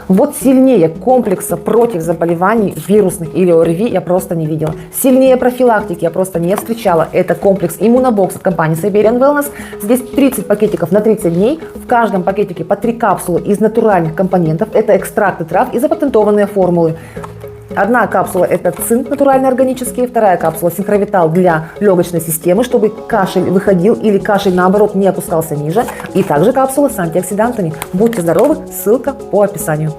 Вот сильнее комплекса против заболеваний вирусных или ОРВИ я просто не видела. Сильнее профилактики я просто не встречала. Это комплекс Иммунобокс от компании Siberian Wellness. Здесь 30 пакетиков на 30 дней. В каждом пакетике по 3 капсулы из натуральных компонентов. Это экстракты трав и запатентованные формулы. Одна капсула – это цинк натурально органический, вторая капсула – синхровитал для легочной системы, чтобы кашель выходил или кашель, наоборот, не опускался ниже. И также капсула с антиоксидантами. Будьте здоровы, ссылка по описанию.